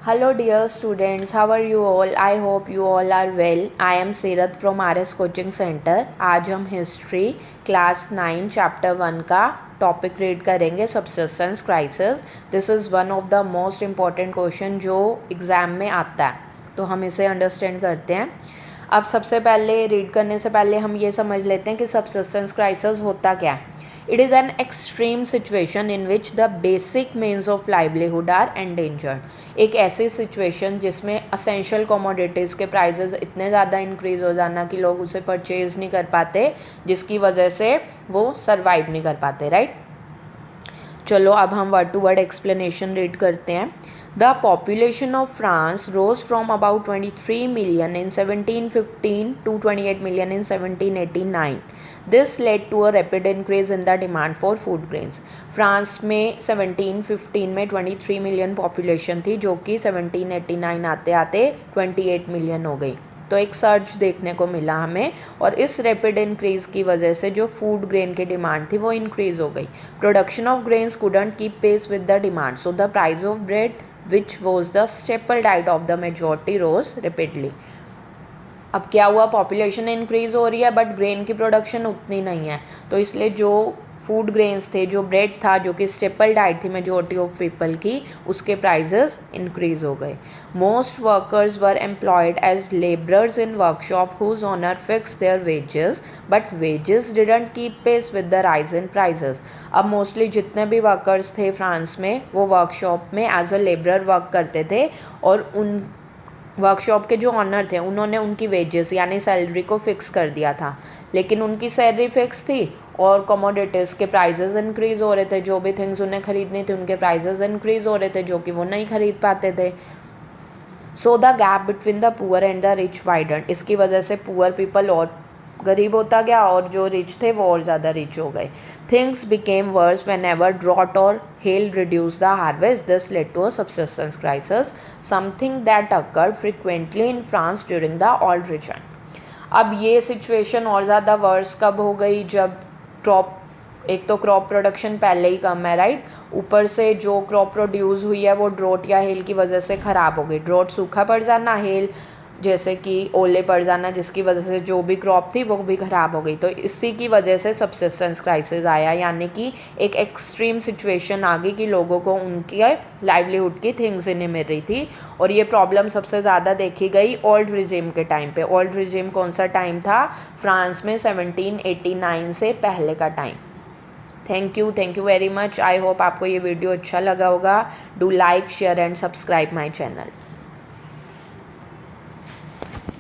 Hello dear students, how are you all? I hope you all are well. I am Seerat from RS Coaching Center. आज हम history class 9 chapter 1 का topic read करेंगे, subsistence crisis. This is one of the most important question जो exam में आता है, तो हम इसे अंडरस्टैंड करते हैं. अब सबसे पहले रीड करने से पहले हम ये समझ लेते हैं कि सबसिस्टेंस क्राइसिस होता क्या है. It is an extreme situation in which the basic means of livelihood are endangered. एक ऐसी सिचुएशन जिसमें असेंशियल कमोडिटीज़ के प्राइसेस इतने ज़्यादा इंक्रीज़ हो जाना कि लोग उसे परचेज़ नहीं कर पाते, जिसकी वजह से वो सर्वाइव नहीं कर पाते. राइट, चलो अब हम word to word explanation read करते हैं. The population of France rose from about 23 million in 1715 to 28 million in 1789. This led to a rapid increase in the demand for food grains. France में 1715 में 23 million population थी, जो कि 1789 आते आते 28 million हो गई. तो एक सर्च देखने को मिला हमें, और इस रैपिड इंक्रीज़ की वजह से जो फूड ग्रेन की डिमांड थी वो इंक्रीज़ हो गई. Production of grains couldn't keep pace with the demand, so the price of bread which was the staple diet of the majority rose rapidly. अब क्या हुआ, पॉपुलेशन इंक्रीज़ हो रही है बट ग्रेन की प्रोडक्शन उतनी नहीं है, तो इसलिए जो फूड ग्रेन्स थे, जो ब्रेड था, जो कि स्टेपल डाइट थी मेजॉरिटी ऑफ पीपल की, उसके प्राइजेस इंक्रीज़ हो गए. Most workers were employed as labourers in workshop whose owner fix their wages, but wages didn't keep pace with the rise in prices. अब mostly जितने भी workers थे France में, वो वर्कशॉप में एज अ लेबरर वर्क करते थे, और उन वर्कशॉप के जो ऑनर थे उन्होंने उनकी वेजेस यानी सैलरी को फिक्स कर दिया था, लेकिन उनकी सैलरी फिक्स थी और कमोडिटीज़ के प्राइजेस इंक्रीज़ हो रहे थे. जो भी थिंग्स उन्हें ख़रीदनी थी उनके प्राइजेस इंक्रीज़ हो रहे थे, जो कि वो नहीं खरीद पाते थे. So the gap between the poor and the rich widen. इसकी वजह से पुअर पीपल और गरीब होता गया और जो रिच थे वो और ज़्यादा रिच हो गए. Things became worse whenever drought or hail reduce the harvest. This led to a subsistence crisis, something that occurred frequently in France during the old regime. अब ये सिचुएशन और ज़्यादा वर्स कब हो गई, जब एक तो क्रॉप प्रोडक्शन पहले ही कम है, राइट, ऊपर से जो क्रॉप प्रोड्यूस हुई है वो ड्रोट या हेल की वजह से ख़राब हो गई. ड्रोट सूखा पड़ जाना, हेल जैसे कि ओले पड़ जाना, जिसकी वजह से जो भी क्रॉप थी वो भी ख़राब हो गई. तो इसी की वजह से सबसिस्टेंस क्राइसिस आया, यानी कि एक एक्सट्रीम सिचुएशन आ गई कि लोगों को उनकी लाइवलीहुड की थिंग्स ही नहीं मिल रही थी. और ये प्रॉब्लम सबसे ज़्यादा देखी गई ओल्ड रिजिम के टाइम पे. ओल्ड रिजिम कौन सा टाइम था, फ्रांस में 1789 से पहले का time. Thank you very much. I hope आपको ये वीडियो अच्छा लगा होगा. Do like, share and subscribe my channel.